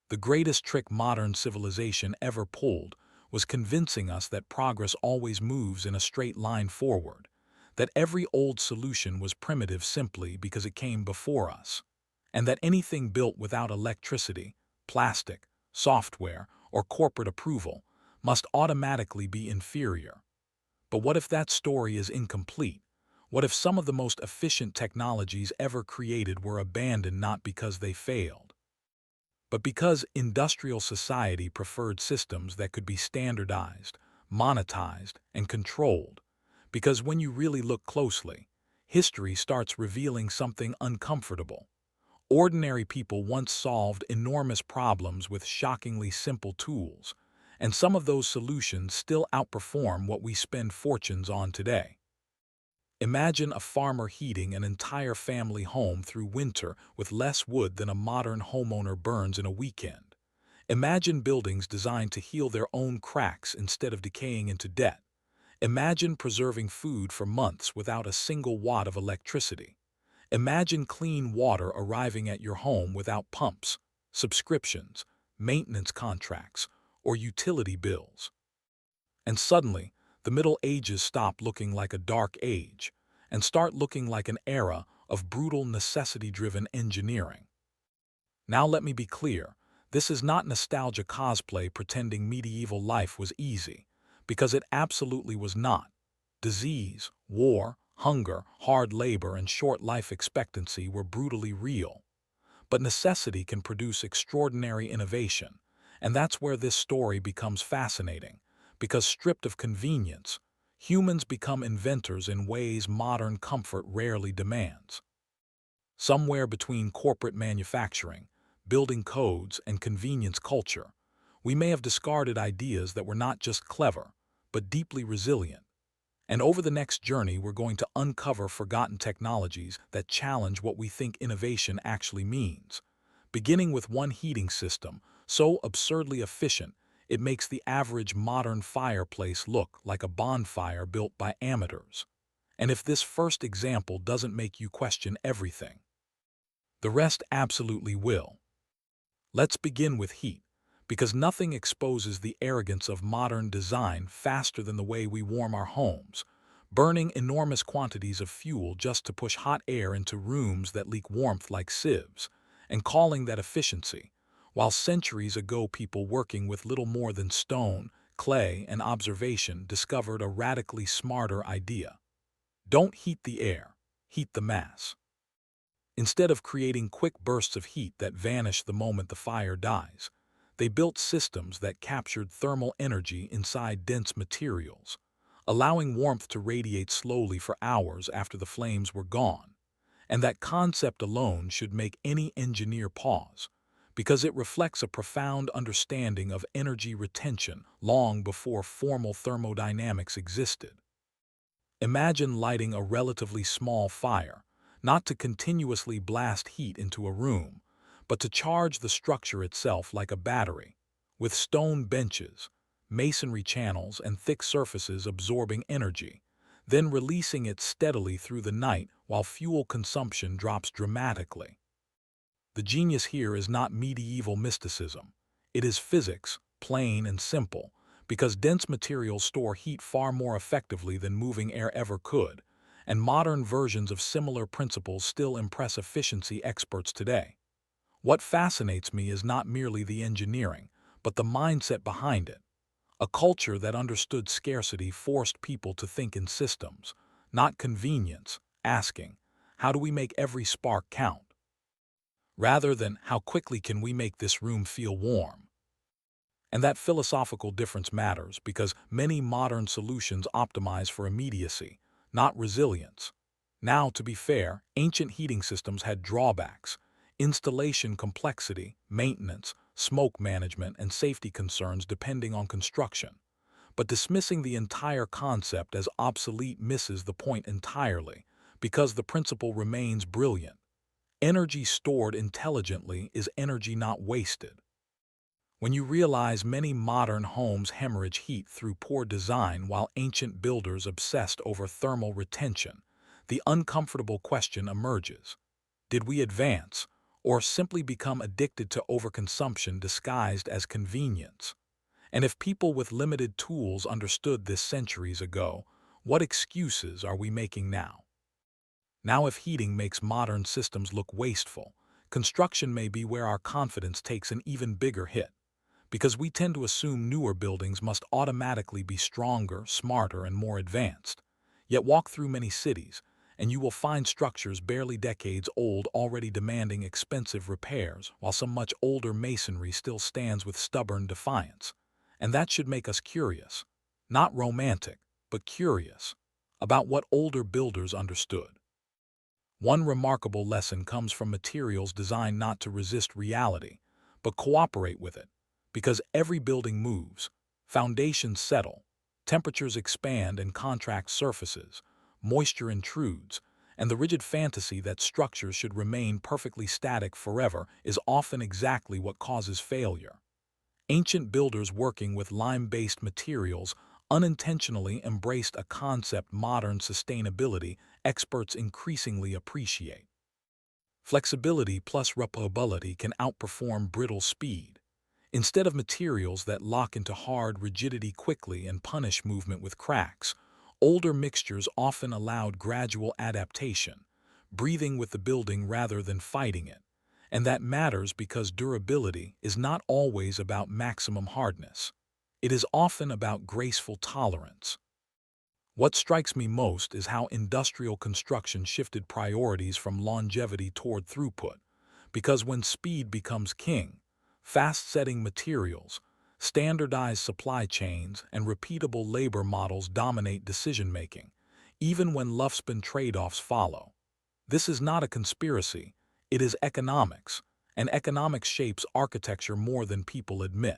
The greatest trick modern civilization ever pulled was convincing us that progress always moves in a straight line forward, that every old solution was primitive simply because it came before us, and that anything built without electricity, plastic, software, or corporate approval must automatically be inferior. But what if that story is incomplete? What if some of the most efficient technologies ever created were abandoned not because they failed, but because industrial society preferred systems that could be standardized, monetized, and controlled? Because when you really look closely, history starts revealing something uncomfortable. Ordinary people once solved enormous problems with shockingly simple tools, and some of those solutions still outperform what we spend fortunes on today. Imagine a farmer heating an entire family home through winter with less wood than a modern homeowner burns in a weekend. Imagine buildings designed to heal their own cracks instead of decaying into debt. Imagine preserving food for months without a single watt of electricity. Imagine clean water arriving at your home without pumps, subscriptions, maintenance contracts, or utility bills. And suddenly, the Middle Ages stop looking like a dark age and start looking like an era of brutal necessity-driven engineering. Now let me be clear, this is not nostalgia cosplay pretending medieval life was easy, because it absolutely was not. Disease, war, hunger, hard labor, and short life expectancy were brutally real. But necessity can produce extraordinary innovation, and that's where this story becomes fascinating, because stripped of convenience, humans become inventors in ways modern comfort rarely demands. Somewhere between corporate manufacturing, building codes, and convenience culture, we may have discarded ideas that were not just clever, but deeply resilient. And over the next journey, we're going to uncover forgotten technologies that challenge what we think innovation actually means. Beginning with one heating system, so absurdly efficient, it makes the average modern fireplace look like a bonfire built by amateurs. And if this first example doesn't make you question everything, the rest absolutely will. Let's begin with heat, because nothing exposes the arrogance of modern design faster than the way we warm our homes, burning enormous quantities of fuel just to push hot air into rooms that leak warmth like sieves, and calling that efficiency, while centuries ago people working with little more than stone, clay, and observation discovered a radically smarter idea. Don't heat the air, heat the mass. Instead of creating quick bursts of heat that vanish the moment the fire dies, they built systems that captured thermal energy inside dense materials, allowing warmth to radiate slowly for hours after the flames were gone. And that concept alone should make any engineer pause, because it reflects a profound understanding of energy retention long before formal thermodynamics existed. Imagine lighting a relatively small fire, not to continuously blast heat into a room, but to charge the structure itself like a battery, with stone benches, masonry channels, and thick surfaces absorbing energy, then releasing it steadily through the night while fuel consumption drops dramatically. The genius here is not medieval mysticism. It is physics, plain and simple, because dense materials store heat far more effectively than moving air ever could, and modern versions of similar principles still impress efficiency experts today. What fascinates me is not merely the engineering, but the mindset behind it. A culture that understood scarcity forced people to think in systems, not convenience, asking, how do we make every spark count? Rather than, how quickly can we make this room feel warm? And that philosophical difference matters because many modern solutions optimize for immediacy, not resilience. Now, to be fair, ancient heating systems had drawbacks: installation complexity, maintenance, smoke management, and safety concerns depending on construction. But dismissing the entire concept as obsolete misses the point entirely, because the principle remains brilliant. Energy stored intelligently is energy not wasted. When you realize many modern homes hemorrhage heat through poor design while ancient builders obsessed over thermal retention, the uncomfortable question emerges. Did we advance, or simply become addicted to overconsumption disguised as convenience. And if people with limited tools understood this centuries ago, what excuses are we making now? Now, if heating makes modern systems look wasteful, construction may be where our confidence takes an even bigger hit, because we tend to assume newer buildings must automatically be stronger, smarter, and more advanced. Yet walk through many cities, and you will find structures barely decades old already demanding expensive repairs, while some much older masonry still stands with stubborn defiance. And that should make us curious, not romantic, but curious, about what older builders understood. One remarkable lesson comes from materials designed not to resist reality, but cooperate with it, because every building moves, foundations settle, temperatures expand and contract surfaces, moisture intrudes, and the rigid fantasy that structures should remain perfectly static forever is often exactly what causes failure. Ancient builders working with lime-based materials unintentionally embraced a concept modern sustainability experts increasingly appreciate. Flexibility plus repairability can outperform brittle speed. Instead of materials that lock into hard rigidity quickly and punish movement with cracks, older mixtures often allowed gradual adaptation, breathing with the building rather than fighting it. And that matters because durability is not always about maximum hardness. It is often about graceful tolerance. What strikes me most is how industrial construction shifted priorities from longevity toward throughput, because when speed becomes king, fast-setting materials, standardized supply chains, and repeatable labor models dominate decision-making, even when lifespan trade-offs follow. This is not a conspiracy, it is economics, and economics shapes architecture more than people admit.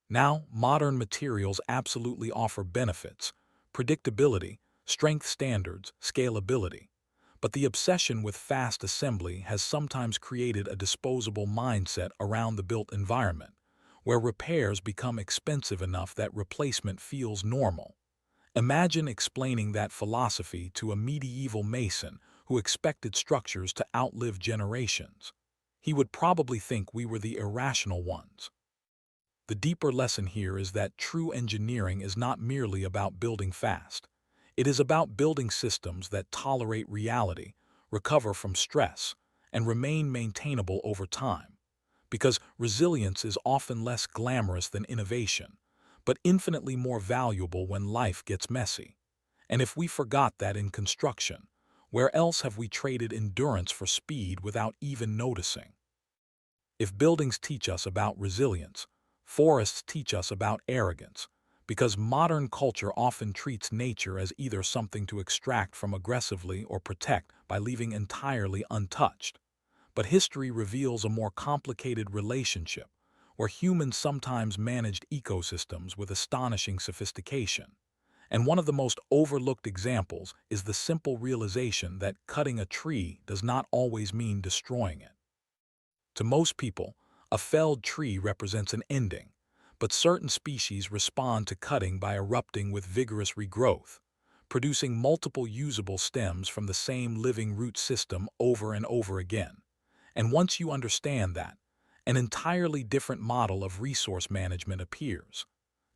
Now, modern materials absolutely offer benefits, predictability, strength standards, scalability. But the obsession with fast assembly has sometimes created a disposable mindset around the built environment, where repairs become expensive enough that replacement feels normal. Imagine explaining that philosophy to a medieval mason who expected structures to outlive generations. He would probably think we were the irrational ones. The deeper lesson here is that true engineering is not merely about building fast. It is about building systems that tolerate reality, recover from stress, and remain maintainable over time. Because resilience is often less glamorous than innovation, but infinitely more valuable when life gets messy. And if we forgot that in construction, where else have we traded endurance for speed without even noticing? If buildings teach us about resilience, forests teach us about arrogance, because modern culture often treats nature as either something to extract from aggressively or protect by leaving entirely untouched. But history reveals a more complicated relationship, where humans sometimes managed ecosystems with astonishing sophistication. And one of the most overlooked examples is the simple realization that cutting a tree does not always mean destroying it. To most people, a felled tree represents an ending, but certain species respond to cutting by erupting with vigorous regrowth, producing multiple usable stems from the same living root system over and over again. And once you understand that, an entirely different model of resource management appears.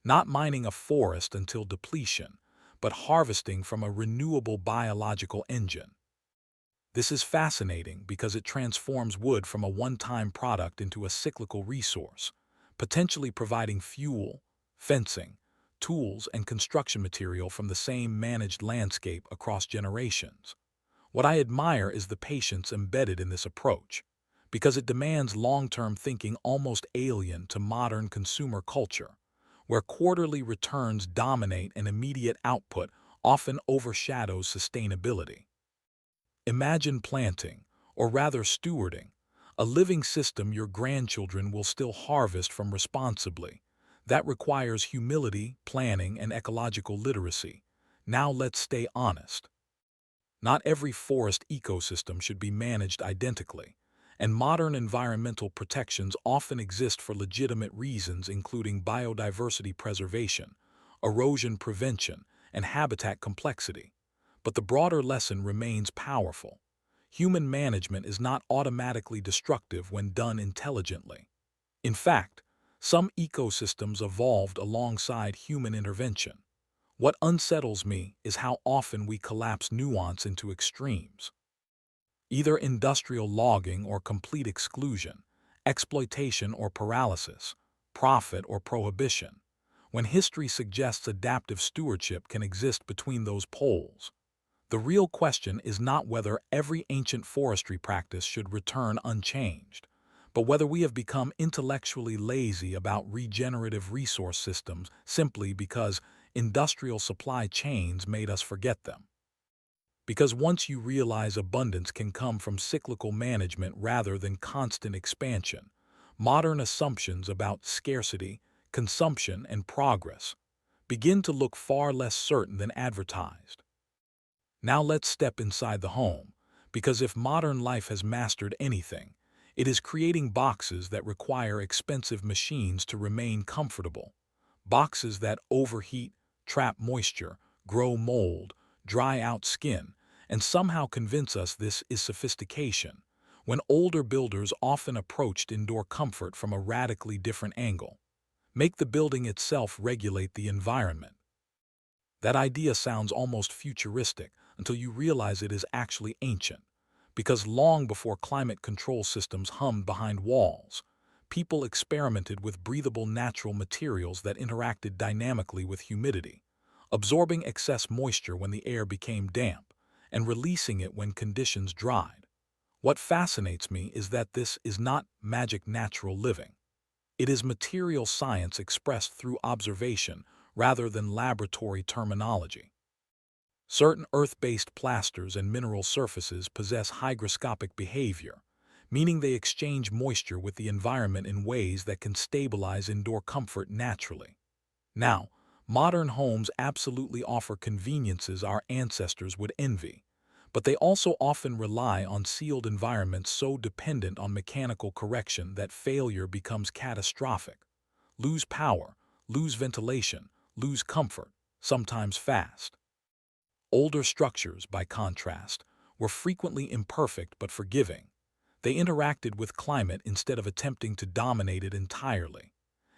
Not mining a forest until depletion, but harvesting from a renewable biological engine. This is fascinating because it transforms wood from a one-time product into a cyclical resource, potentially providing fuel, fencing, tools, and construction material from the same managed landscape across generations. What I admire is the patience embedded in this approach, because it demands long-term thinking almost alien to modern consumer culture, where quarterly returns dominate and immediate output often overshadows sustainability. Imagine planting, or rather stewarding, a living system your grandchildren will still harvest from responsibly. That requires humility, planning, and ecological literacy. Now let's stay honest. Not every forest ecosystem should be managed identically, and modern environmental protections often exist for legitimate reasons including biodiversity preservation, erosion prevention, and habitat complexity. But the broader lesson remains powerful. human management is not automatically destructive when done intelligently. In fact, some ecosystems evolved alongside human intervention. What unsettles me is how often we collapse nuance into extremes. Either industrial logging or complete exclusion, exploitation or paralysis, profit or prohibition, when history suggests adaptive stewardship can exist between those poles. The real question is not whether every ancient forestry practice should return unchanged, but whether we have become intellectually lazy about regenerative resource systems simply because industrial supply chains made us forget them. Because once you realize abundance can come from cyclical management rather than constant expansion, modern assumptions about scarcity, consumption, and progress begin to look far less certain than advertised. Now let's step inside the home, because if modern life has mastered anything, it is creating boxes that require expensive machines to remain comfortable. Boxes that overheat, trap moisture, grow mold, dry out skin, and somehow convince us this is sophistication, when older builders often approached indoor comfort from a radically different angle. Make the building itself regulate the environment. That idea sounds almost futuristic until you realize it is actually ancient, because long before climate control systems hummed behind walls, people experimented with breathable natural materials that interacted dynamically with humidity, absorbing excess moisture when the air became damp, and releasing it when conditions dried. What fascinates me is that this is not magic natural living. It is material science expressed through observation rather than laboratory terminology. Certain earth-based plasters and mineral surfaces possess hygroscopic behavior, meaning they exchange moisture with the environment in ways that can stabilize indoor comfort naturally. Now, modern homes absolutely offer conveniences our ancestors would envy, but they also often rely on sealed environments so dependent on mechanical correction that failure becomes catastrophic. Lose power, lose ventilation, lose comfort, sometimes fast. Older structures, by contrast, were frequently imperfect but forgiving. They interacted with climate instead of attempting to dominate it entirely.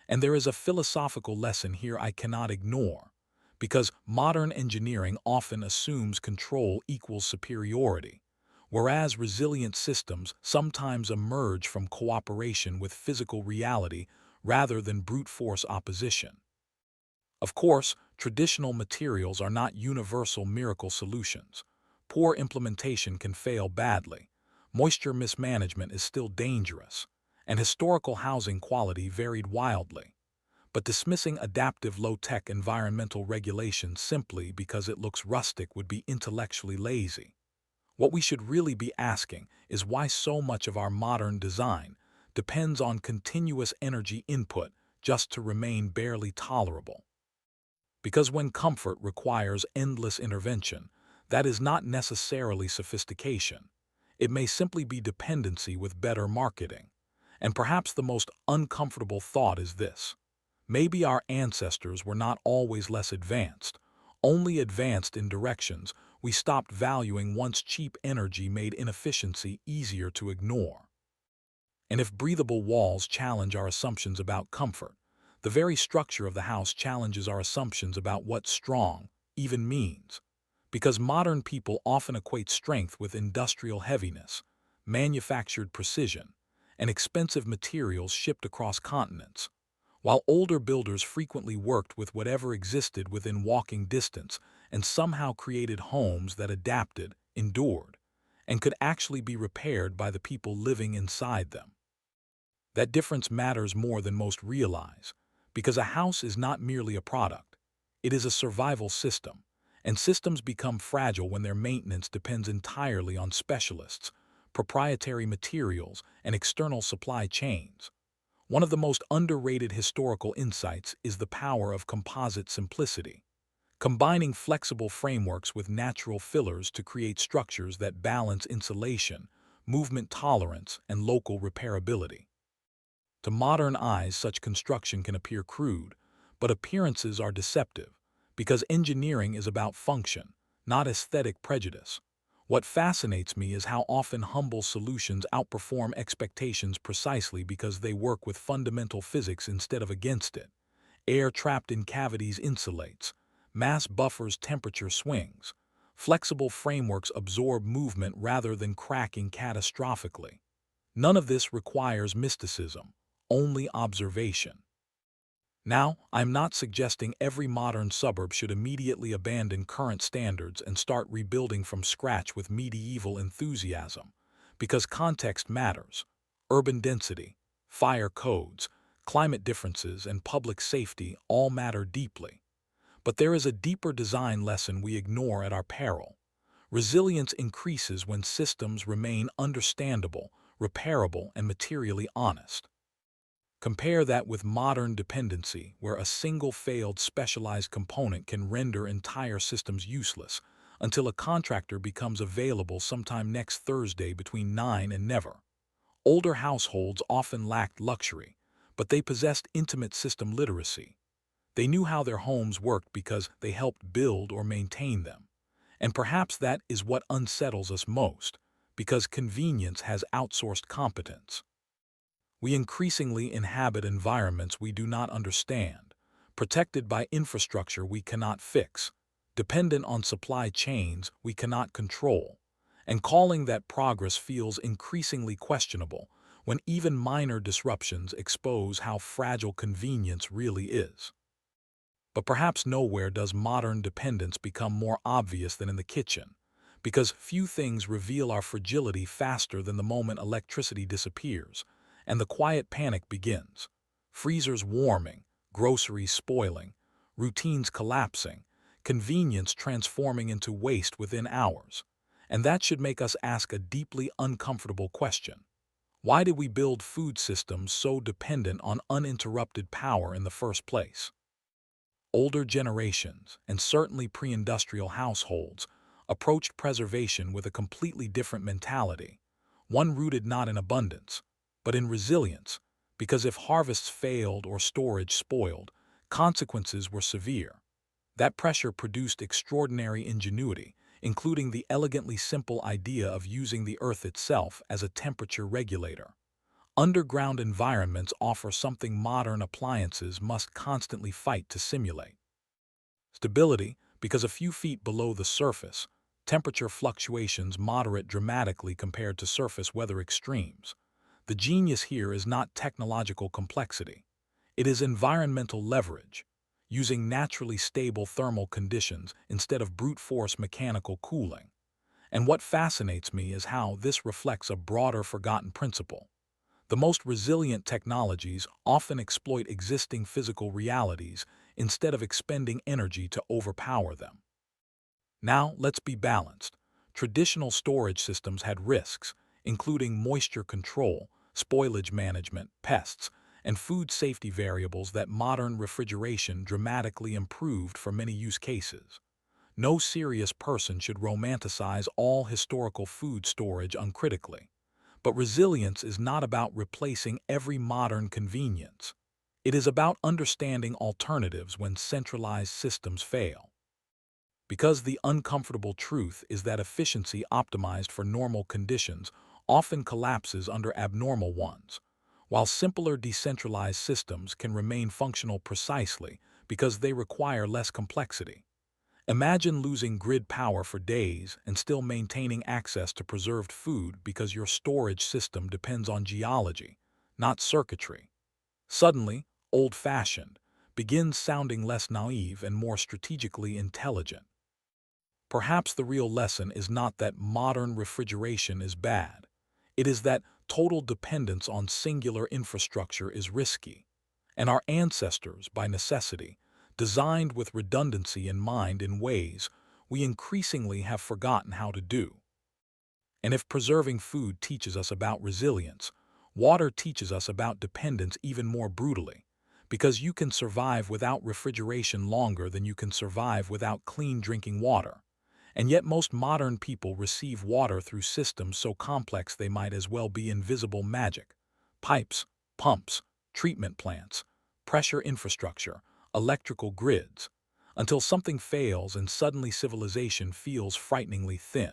And there is a philosophical lesson here I cannot ignore, because modern engineering often assumes control equals superiority, whereas resilient systems sometimes emerge from cooperation with physical reality rather than brute force opposition. Of course, traditional materials are not universal miracle solutions. Poor implementation can fail badly, moisture mismanagement is still dangerous, and historical housing quality varied wildly. But dismissing adaptive low-tech environmental regulations simply because it looks rustic would be intellectually lazy. What we should really be asking is why so much of our modern design depends on continuous energy input just to remain barely tolerable. Because when comfort requires endless intervention, that is not necessarily sophistication. It may simply be dependency with better marketing. And perhaps the most uncomfortable thought is this: maybe our ancestors were not always less advanced, only advanced in directions we stopped valuing once cheap energy made inefficiency easier to ignore. And if breathable walls challenge our assumptions about comfort, the very structure of the house challenges our assumptions about what strong even means. Because modern people often equate strength with industrial heaviness, manufactured precision, and expensive materials shipped across continents, while older builders frequently worked with whatever existed within walking distance and somehow created homes that adapted, endured, and could actually be repaired by the people living inside them. That difference matters more than most realize, because a house is not merely a product. It is a survival system, and systems become fragile when their maintenance depends entirely on specialists, proprietary materials, and external supply chains. One of the most underrated historical insights is the power of composite simplicity, combining flexible frameworks with natural fillers to create structures that balance insulation, movement tolerance, and local repairability. To modern eyes, such construction can appear crude, but appearances are deceptive, because engineering is about function, not aesthetic prejudice. What fascinates me is how often humble solutions outperform expectations precisely because they work with fundamental physics instead of against it. Air trapped in cavities insulates. Mass buffers temperature swings. Flexible frameworks absorb movement rather than cracking catastrophically. None of this requires mysticism, only observation. Now, I'm not suggesting every modern suburb should immediately abandon current standards and start rebuilding from scratch with medieval enthusiasm, because context matters. Urban density, fire codes, climate differences, and public safety all matter deeply. But there is a deeper design lesson we ignore at our peril. Resilience increases when systems remain understandable, repairable, and materially honest. Compare that with modern dependency, where a single failed specialized component can render entire systems useless, until a contractor becomes available sometime next Thursday between 9 and never. Older households often lacked luxury, but they possessed intimate system literacy. They knew how their homes worked because they helped build or maintain them. And perhaps that is what unsettles us most, because convenience has outsourced competence. We increasingly inhabit environments we do not understand, protected by infrastructure we cannot fix, dependent on supply chains we cannot control, and calling that progress feels increasingly questionable when even minor disruptions expose how fragile convenience really is. But perhaps nowhere does modern dependence become more obvious than in the kitchen, because few things reveal our fragility faster than the moment electricity disappears, and the quiet panic begins. Freezers warming, groceries spoiling, routines collapsing, convenience transforming into waste within hours. And that should make us ask a deeply uncomfortable question. Why did we build food systems so dependent on uninterrupted power in the first place? Older generations, and certainly pre-industrial households, approached preservation with a completely different mentality, one rooted not in abundance, but in resilience, because if harvests failed or storage spoiled, consequences were severe. That pressure produced extraordinary ingenuity, including the elegantly simple idea of using the earth itself as a temperature regulator. Underground environments offer something modern appliances must constantly fight to simulate. Stability, because a few feet below the surface, temperature fluctuations moderate dramatically compared to surface weather extremes. The genius here is not technological complexity. It is environmental leverage, using naturally stable thermal conditions instead of brute force mechanical cooling. And what fascinates me is how this reflects a broader forgotten principle. The most resilient technologies often exploit existing physical realities instead of expending energy to overpower them. Now, let's be balanced. Traditional storage systems had risks, including moisture control, spoilage management, pests, and food safety variables that modern refrigeration dramatically improved for many use cases. No serious person should romanticize all historical food storage uncritically. But resilience is not about replacing every modern convenience. It is about understanding alternatives when centralized systems fail. Because the uncomfortable truth is that efficiency optimized for normal conditions often collapses under abnormal ones, while simpler decentralized systems can remain functional precisely because they require less complexity. Imagine losing grid power for days and still maintaining access to preserved food because your storage system depends on geology, not circuitry. Suddenly, old-fashioned begins sounding less naive and more strategically intelligent. Perhaps the real lesson is not that modern refrigeration is bad. It is that total dependence on singular infrastructure is risky, and our ancestors, by necessity, designed with redundancy in mind in ways we increasingly have forgotten how to do. And if preserving food teaches us about resilience, water teaches us about dependence even more brutally, because you can survive without refrigeration longer than you can survive without clean drinking water. And yet most modern people receive water through systems so complex they might as well be invisible magic. Pipes, pumps, treatment plants, pressure infrastructure, electrical grids, until something fails and suddenly civilization feels frighteningly thin.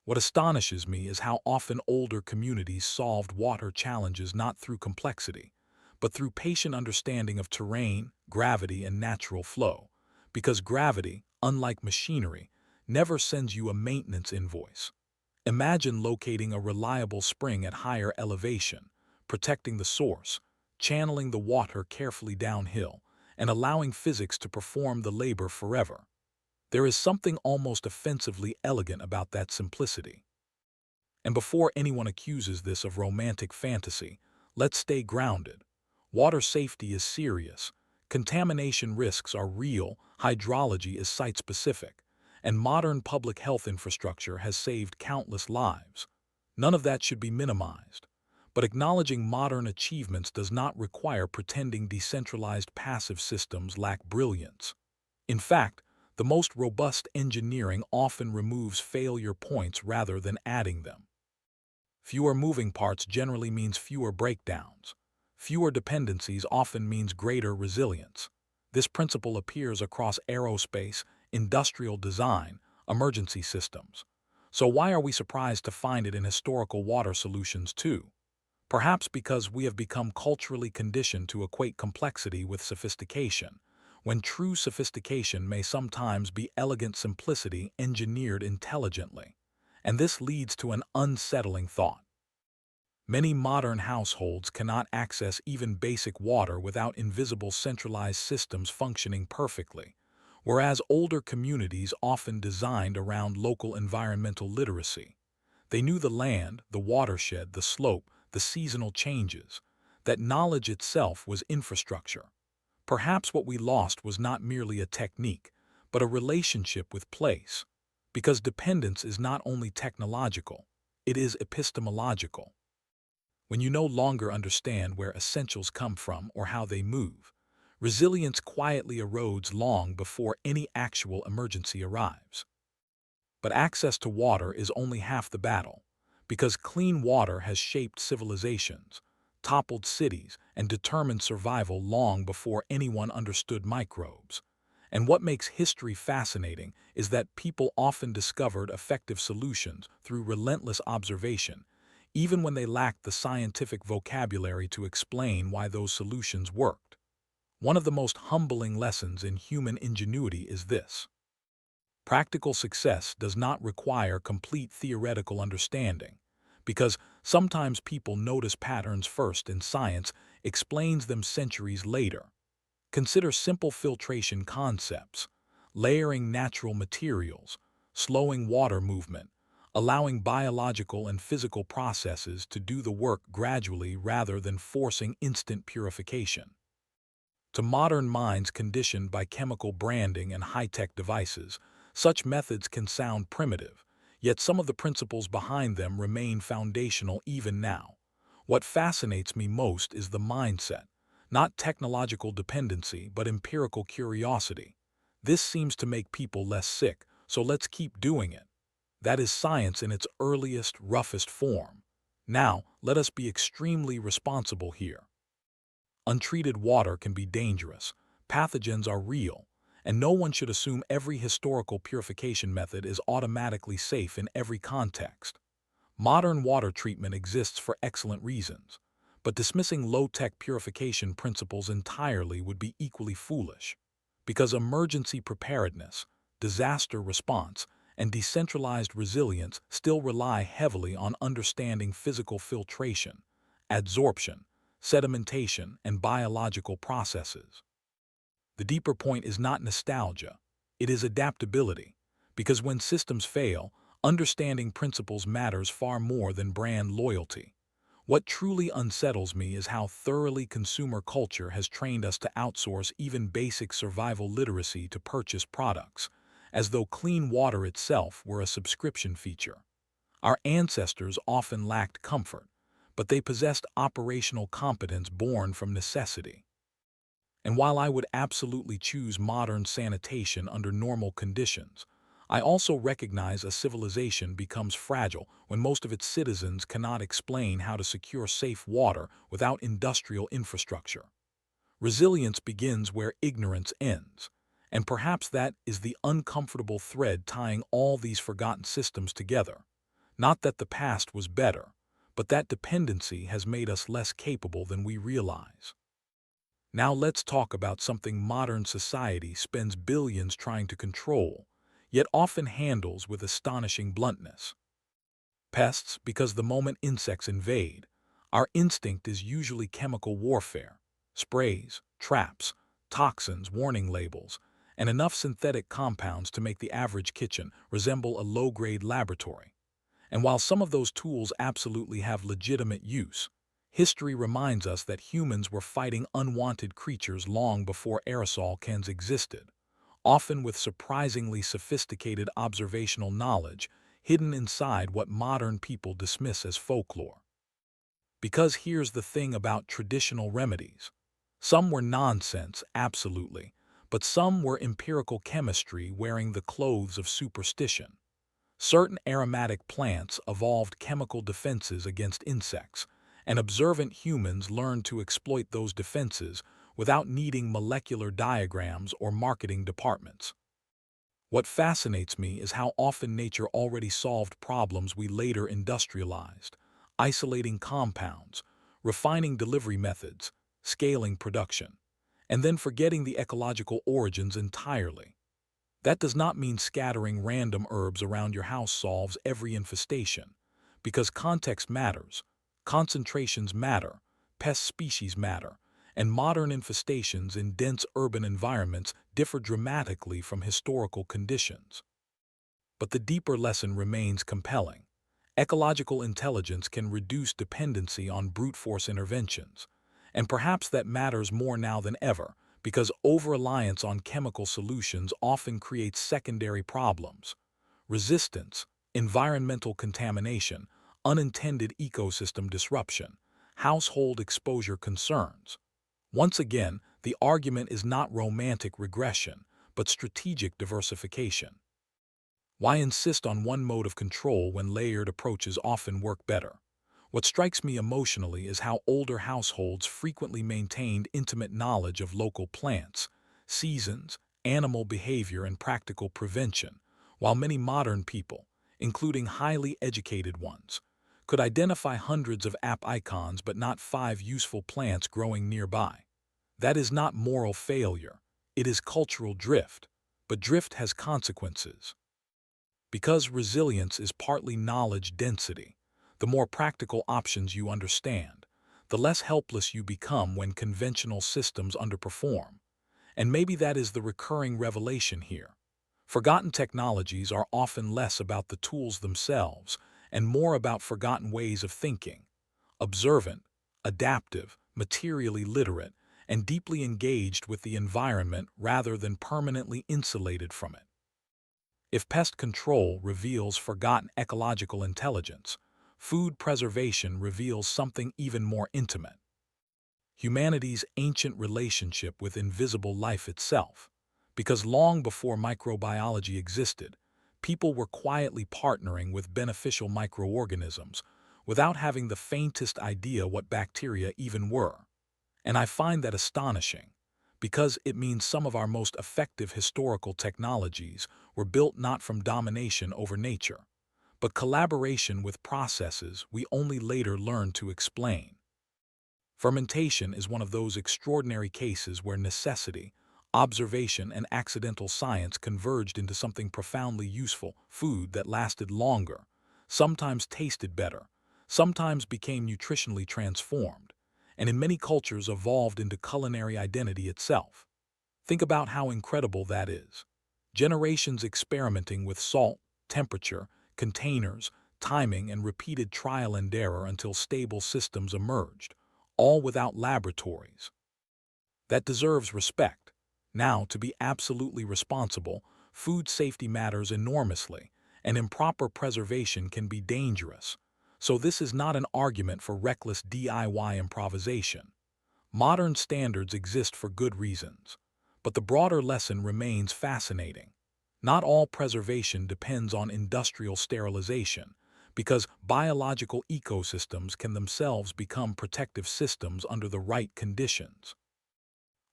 What astonishes me is how often older communities solved water challenges not through complexity, but through patient understanding of terrain, gravity, and natural flow. Because gravity, unlike machinery, never sends you a maintenance invoice. Imagine locating a reliable spring at higher elevation, protecting the source, channeling the water carefully downhill, and allowing physics to perform the labor forever. There is something almost offensively elegant about that simplicity. And before anyone accuses this of romantic fantasy, let's stay grounded. Water safety is serious. Contamination risks are real, hydrology is site-specific, and modern public health infrastructure has saved countless lives. None of that should be minimized. But acknowledging modern achievements does not require pretending decentralized passive systems lack brilliance. In fact, the most robust engineering often removes failure points rather than adding them. Fewer moving parts generally means fewer breakdowns. Fewer dependencies often means greater resilience. This principle appears across aerospace, industrial design, emergency systems. So why are we surprised to find it in historical water solutions too? Perhaps because we have become culturally conditioned to equate complexity with sophistication, when true sophistication may sometimes be elegant simplicity engineered intelligently. And this leads to an unsettling thought. Many modern households cannot access even basic water without invisible centralized systems functioning perfectly, whereas older communities often designed around local environmental literacy. They knew the land, the watershed, the slope, the seasonal changes. That knowledge itself was infrastructure. Perhaps what we lost was not merely a technique, but a relationship with place. Because dependence is not only technological, it is epistemological. When you no longer understand where essentials come from or how they move, resilience quietly erodes long before any actual emergency arrives. But access to water is only half the battle, because clean water has shaped civilizations, toppled cities, and determined survival long before anyone understood microbes. And what makes history fascinating is that people often discovered effective solutions through relentless observation, even when they lacked the scientific vocabulary to explain why those solutions worked. One of the most humbling lessons in human ingenuity is this. Practical success does not require complete theoretical understanding, because sometimes people notice patterns first and science explains them centuries later. Consider simple filtration concepts, layering natural materials, slowing water movement, allowing biological and physical processes to do the work gradually rather than forcing instant purification. To modern minds conditioned by chemical branding and high-tech devices, such methods can sound primitive, yet some of the principles behind them remain foundational even now. What fascinates me most is the mindset, not technological dependency but empirical curiosity. This seems to make people less sick, so let's keep doing it. That is science in its earliest, roughest form. Now, let us be extremely responsible here. Untreated water can be dangerous, pathogens are real, and no one should assume every historical purification method is automatically safe in every context. Modern water treatment exists for excellent reasons, but dismissing low-tech purification principles entirely would be equally foolish, because emergency preparedness, disaster response, and decentralized resilience still rely heavily on understanding physical filtration, adsorption, sedimentation, and biological processes. The deeper point is not nostalgia, it is adaptability, because when systems fail, understanding principles matters far more than brand loyalty. What truly unsettles me is how thoroughly consumer culture has trained us to outsource even basic survival literacy to purchase products, as though clean water itself were a subscription feature. Our ancestors often lacked comfort, but they possessed operational competence born from necessity. And while I would absolutely choose modern sanitation under normal conditions, I also recognize a civilization becomes fragile when most of its citizens cannot explain how to secure safe water without industrial infrastructure. Resilience begins where ignorance ends, and perhaps that is the uncomfortable thread tying all these forgotten systems together. Not that the past was better, but that dependency has made us less capable than we realize. Now let's talk about something modern society spends billions trying to control, yet often handles with astonishing bluntness. Pests, because the moment insects invade, our instinct is usually chemical warfare, sprays, traps, toxins, warning labels, and enough synthetic compounds to make the average kitchen resemble a low-grade laboratory. And while some of those tools absolutely have legitimate use, history reminds us that humans were fighting unwanted creatures long before aerosol cans existed, often with surprisingly sophisticated observational knowledge hidden inside what modern people dismiss as folklore. Because here's the thing about traditional remedies. Some were nonsense, absolutely, but some were empirical chemistry wearing the clothes of superstition. Certain aromatic plants evolved chemical defenses against insects, and observant humans learned to exploit those defenses without needing molecular diagrams or marketing departments. What fascinates me is how often nature already solved problems we later industrialized, isolating compounds, refining delivery methods, scaling production, and then forgetting the ecological origins entirely. That does not mean scattering random herbs around your house solves every infestation, because context matters, concentrations matter, pest species matter, and modern infestations in dense urban environments differ dramatically from historical conditions. But the deeper lesson remains compelling. Ecological intelligence can reduce dependency on brute force interventions, and perhaps that matters more now than ever, because over-reliance on chemical solutions often creates secondary problems: resistance, environmental contamination, unintended ecosystem disruption, household exposure concerns. Once again, the argument is not romantic regression, but strategic diversification. Why insist on one mode of control when layered approaches often work better? What strikes me emotionally is how older households frequently maintained intimate knowledge of local plants, seasons, animal behavior, and practical prevention, while many modern people, including highly educated ones, could identify hundreds of app icons but not 5 useful plants growing nearby. That is not moral failure, it is cultural drift, but drift has consequences. Because resilience is partly knowledge density, the more practical options you understand, the less helpless you become when conventional systems underperform. And maybe that is the recurring revelation here. Forgotten technologies are often less about the tools themselves and more about forgotten ways of thinking: observant, adaptive, materially literate, and deeply engaged with the environment rather than permanently insulated from it. If pest control reveals forgotten ecological intelligence, food preservation reveals something even more intimate: humanity's ancient relationship with invisible life itself. Because long before microbiology existed, people were quietly partnering with beneficial microorganisms without having the faintest idea what bacteria even were. And I find that astonishing, because it means some of our most effective historical technologies were built not from domination over nature, but collaboration with processes we only later learned to explain. Fermentation is one of those extraordinary cases where necessity, observation, and accidental science converged into something profoundly useful: food that lasted longer, sometimes tasted better, sometimes became nutritionally transformed, and in many cultures evolved into culinary identity itself. Think about how incredible that is. Generations experimenting with salt, temperature, containers, timing, and repeated trial and error until stable systems emerged, all without laboratories. That deserves respect. Now, to be absolutely responsible, food safety matters enormously, and improper preservation can be dangerous. So this is not an argument for reckless DIY improvisation. Modern standards exist for good reasons. But the broader lesson remains fascinating. Not all preservation depends on industrial sterilization, because biological ecosystems can themselves become protective systems under the right conditions.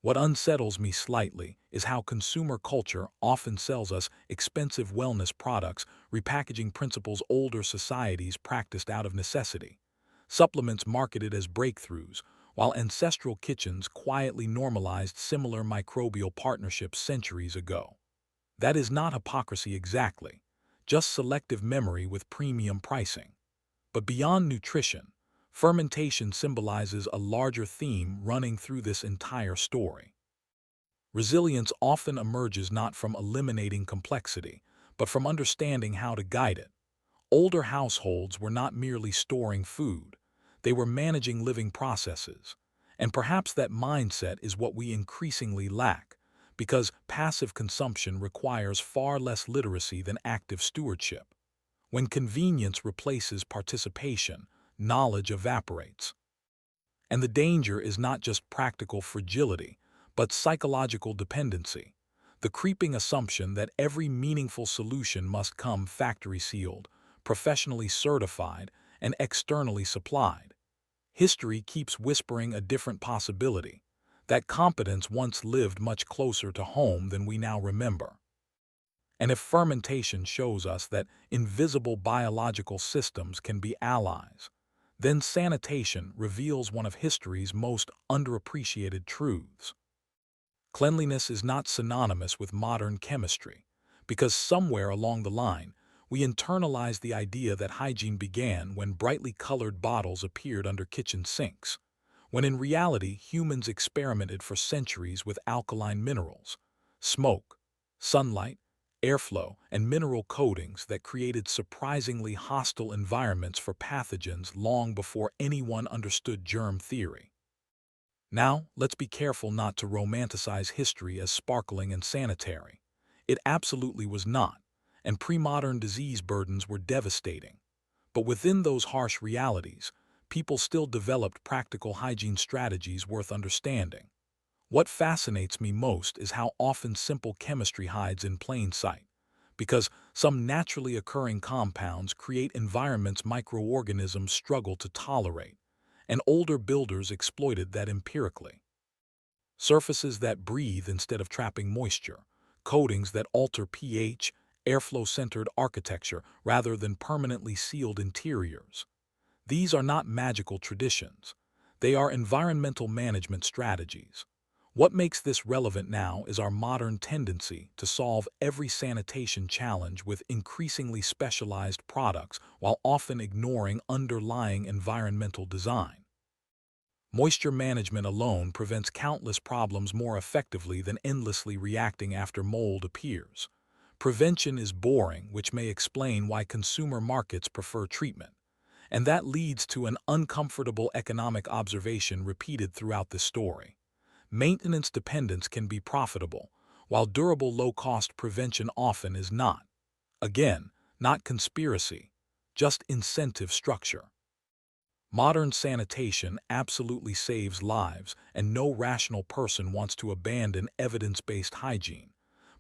What unsettles me slightly is how consumer culture often sells us expensive wellness products, repackaging principles older societies practiced out of necessity. Supplements marketed as breakthroughs, while ancestral kitchens quietly normalized similar microbial partnerships centuries ago. That is not hypocrisy exactly, just selective memory with premium pricing. But beyond nutrition, fermentation symbolizes a larger theme running through this entire story. Resilience often emerges not from eliminating complexity, but from understanding how to guide it. Older households were not merely storing food, they were managing living processes. And perhaps that mindset is what we increasingly lack, because passive consumption requires far less literacy than active stewardship. When convenience replaces participation, knowledge evaporates. And the danger is not just practical fragility, but psychological dependency. The creeping assumption that every meaningful solution must come factory sealed, professionally certified, and externally supplied. History keeps whispering a different possibility, that competence once lived much closer to home than we now remember. And if fermentation shows us that invisible biological systems can be allies, then sanitation reveals one of history's most underappreciated truths. Cleanliness is not synonymous with modern chemistry, because somewhere along the line, we internalized the idea that hygiene began when brightly colored bottles appeared under kitchen sinks, when in reality humans experimented for centuries with alkaline minerals, smoke, sunlight, airflow, and mineral coatings that created surprisingly hostile environments for pathogens long before anyone understood germ theory. Now, let's be careful not to romanticize history as sparkling and sanitary. It absolutely was not, and pre-modern disease burdens were devastating. But within those harsh realities, people still developed practical hygiene strategies worth understanding. What fascinates me most is how often simple chemistry hides in plain sight, because some naturally occurring compounds create environments microorganisms struggle to tolerate, and older builders exploited that empirically. Surfaces that breathe instead of trapping moisture, coatings that alter pH, airflow-centered architecture rather than permanently sealed interiors. These are not magical traditions. They are environmental management strategies. What makes this relevant now is our modern tendency to solve every sanitation challenge with increasingly specialized products while often ignoring underlying environmental design. Moisture management alone prevents countless problems more effectively than endlessly reacting after mold appears. Prevention is boring, which may explain why consumer markets prefer treatment. And that leads to an uncomfortable economic observation repeated throughout this story. Maintenance dependence can be profitable, while durable low-cost prevention often is not. Again, not conspiracy, just incentive structure. Modern sanitation absolutely saves lives, and no rational person wants to abandon evidence-based hygiene.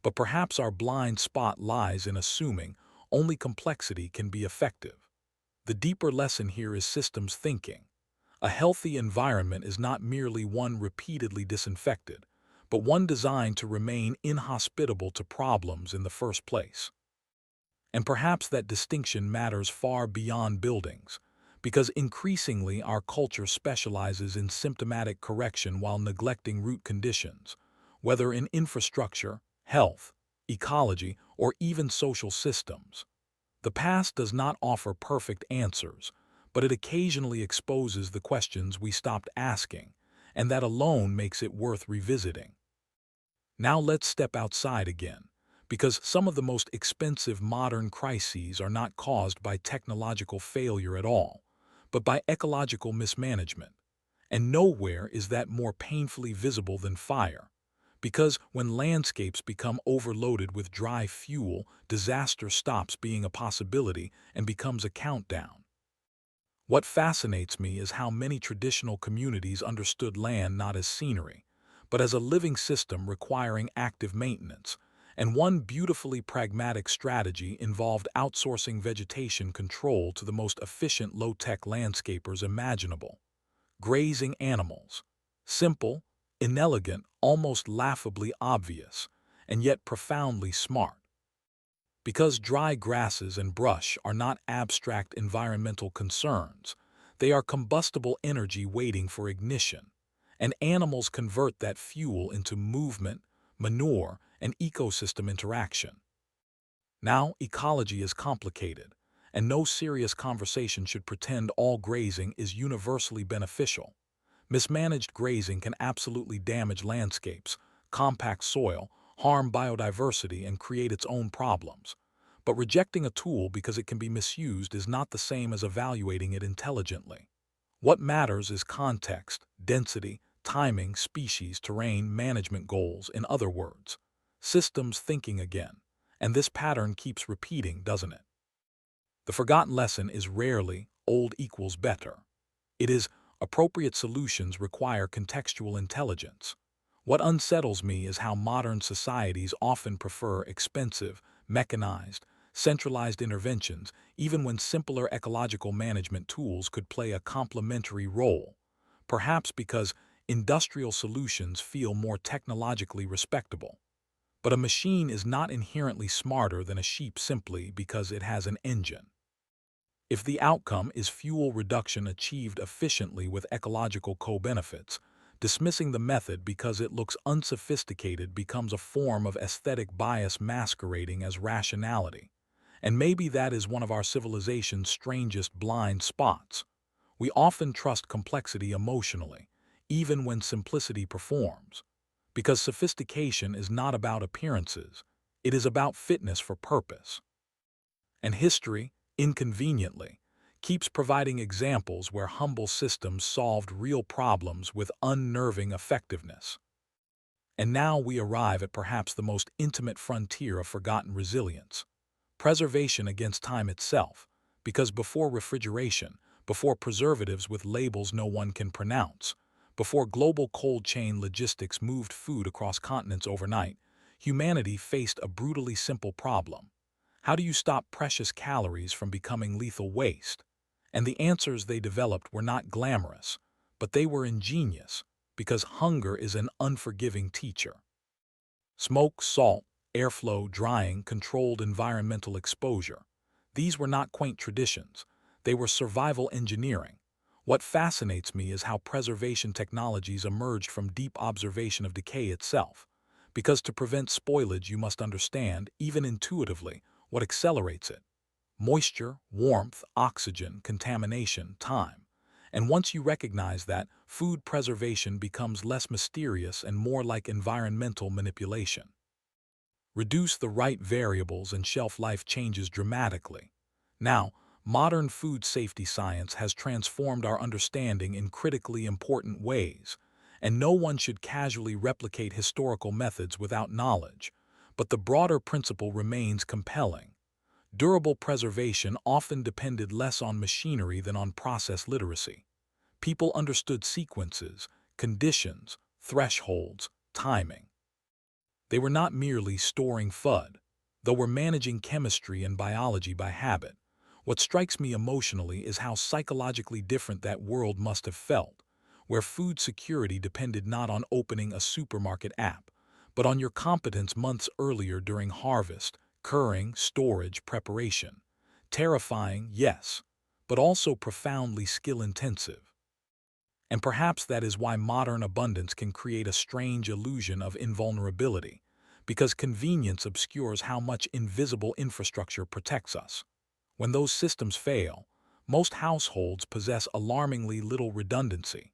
But perhaps our blind spot lies in assuming only complexity can be effective. The deeper lesson here is systems thinking. A healthy environment is not merely one repeatedly disinfected, but one designed to remain inhospitable to problems in the first place. And perhaps that distinction matters far beyond buildings, because increasingly our culture specializes in symptomatic correction while neglecting root conditions, whether in infrastructure, health, ecology, or even social systems. The past does not offer perfect answers, but it occasionally exposes the questions we stopped asking, and that alone makes it worth revisiting. Now let's step outside again, because some of the most expensive modern crises are not caused by technological failure at all, but by ecological mismanagement. And nowhere is that more painfully visible than fire. Because when landscapes become overloaded with dry fuel, disaster stops being a possibility and becomes a countdown. What fascinates me is how many traditional communities understood land not as scenery, but as a living system requiring active maintenance, and one beautifully pragmatic strategy involved outsourcing vegetation control to the most efficient low-tech landscapers imaginable. Grazing animals. Simple, inelegant, almost laughably obvious, and yet profoundly smart. Because dry grasses and brush are not abstract environmental concerns, they are combustible energy waiting for ignition, and animals convert that fuel into movement, manure, and ecosystem interaction. Now, ecology is complicated, and no serious conversation should pretend all grazing is universally beneficial. Mismanaged grazing can absolutely damage landscapes, compact soil, harm biodiversity, and create its own problems. But rejecting a tool because it can be misused is not the same as evaluating it intelligently. What matters is context, density, timing, species, terrain, management goals, in other words, systems thinking again. And this pattern keeps repeating, doesn't it? The forgotten lesson is rarely old equals better. It is appropriate solutions require contextual intelligence. What unsettles me is how modern societies often prefer expensive, mechanized, centralized interventions, even when simpler ecological management tools could play a complementary role, perhaps because industrial solutions feel more technologically respectable. But a machine is not inherently smarter than a sheep simply because it has an engine. If the outcome is fuel reduction achieved efficiently with ecological co-benefits, dismissing the method because it looks unsophisticated becomes a form of aesthetic bias masquerading as rationality. And maybe that is one of our civilization's strangest blind spots. We often trust complexity emotionally, even when simplicity performs. Because sophistication is not about appearances, it is about fitness for purpose. And history, inconveniently, keeps providing examples where humble systems solved real problems with unnerving effectiveness. And now we arrive at perhaps the most intimate frontier of forgotten resilience, preservation against time itself, because before refrigeration, before preservatives with labels no one can pronounce, before global cold chain logistics moved food across continents overnight, humanity faced a brutally simple problem. How do you stop precious calories from becoming lethal waste? And the answers they developed were not glamorous, but they were ingenious, because hunger is an unforgiving teacher. Smoke, salt, airflow, drying, controlled environmental exposure. These were not quaint traditions. They were survival engineering. What fascinates me is how preservation technologies emerged from deep observation of decay itself. Because to prevent spoilage you must understand, even intuitively, what accelerates it. Moisture, warmth, oxygen, contamination, time. And once you recognize that, food preservation becomes less mysterious and more like environmental manipulation. Reduce the right variables and shelf life changes dramatically. Now, modern food safety science has transformed our understanding in critically important ways, and no one should casually replicate historical methods without knowledge. But the broader principle remains compelling. Durable preservation often depended less on machinery than on process literacy. People understood sequences, conditions, thresholds, timing. They were not merely storing FUD, though were managing chemistry and biology by habit. What strikes me emotionally is how psychologically different that world must have felt, where food security depended not on opening a supermarket app, but on your competence months earlier during harvest, curing, storage, preparation. Terrifying, yes, but also profoundly skill-intensive. And perhaps that is why modern abundance can create a strange illusion of invulnerability, because convenience obscures how much invisible infrastructure protects us. When those systems fail, most households possess alarmingly little redundancy.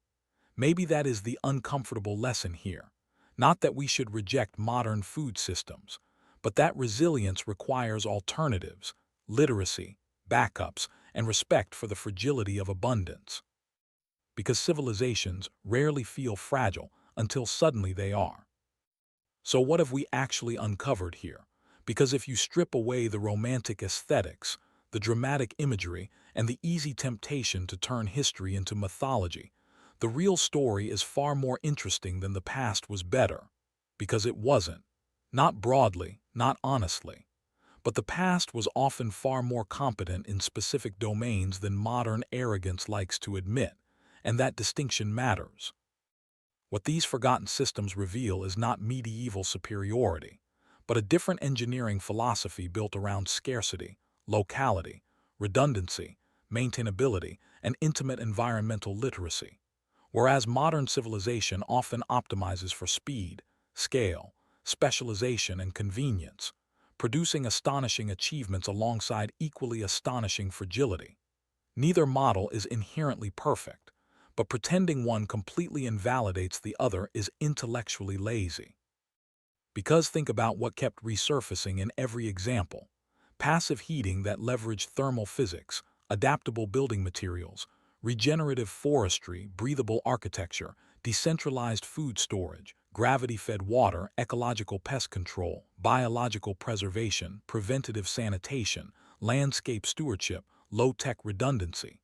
Maybe that is the uncomfortable lesson here. Not that we should reject modern food systems, but that resilience requires alternatives, literacy, backups, and respect for the fragility of abundance. Because civilizations rarely feel fragile until suddenly they are. So what have we actually uncovered here? Because if you strip away the romantic aesthetics, the dramatic imagery, and the easy temptation to turn history into mythology, the real story is far more interesting than the past was better. Because it wasn't. Not broadly, not honestly. But the past was often far more competent in specific domains than modern arrogance likes to admit, and that distinction matters. What these forgotten systems reveal is not medieval superiority, but a different engineering philosophy built around scarcity, locality, redundancy, maintainability, and intimate environmental literacy. Whereas modern civilization often optimizes for speed, scale, specialization, and convenience, producing astonishing achievements alongside equally astonishing fragility. Neither model is inherently perfect, but pretending one completely invalidates the other is intellectually lazy. Because think about what kept resurfacing in every example. Passive heating that leveraged thermal physics, adaptable building materials, regenerative forestry, breathable architecture, decentralized food storage, gravity-fed water, ecological pest control, biological preservation, preventative sanitation, landscape stewardship, low-tech redundancy.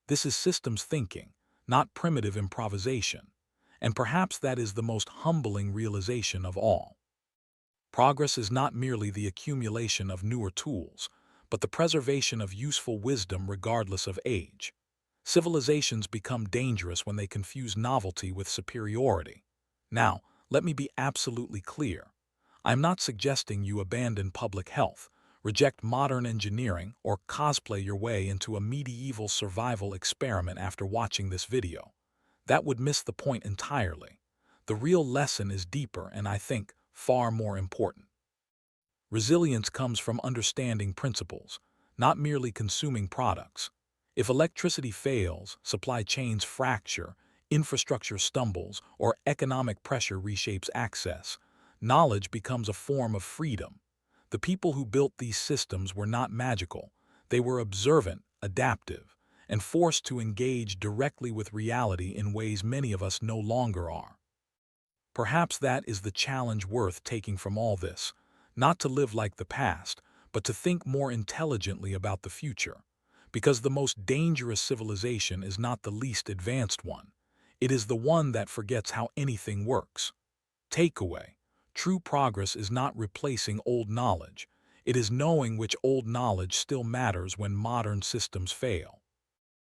This is systems thinking, not primitive improvisation. And perhaps that is the most humbling realization of all. Progress is not merely the accumulation of newer tools, but the preservation of useful wisdom regardless of age. Civilizations become dangerous when they confuse novelty with superiority. Now, let me be absolutely clear. I'm not suggesting you abandon public health, reject modern engineering, or cosplay your way into a medieval survival experiment after watching this video. That would miss the point entirely. The real lesson is deeper and, I think, far more important. Resilience comes from understanding principles, not merely consuming products. If electricity fails, supply chains fracture, infrastructure stumbles, or economic pressure reshapes access, knowledge becomes a form of freedom. The people who built these systems were not magical. They were observant, adaptive, and forced to engage directly with reality in ways many of us no longer are. Perhaps that is the challenge worth taking from all this, not to live like the past, but to think more intelligently about the future. Because the most dangerous civilization is not the least advanced one. It is the one that forgets how anything works. Takeaway: true progress is not replacing old knowledge. It is knowing which old knowledge still matters when modern systems fail.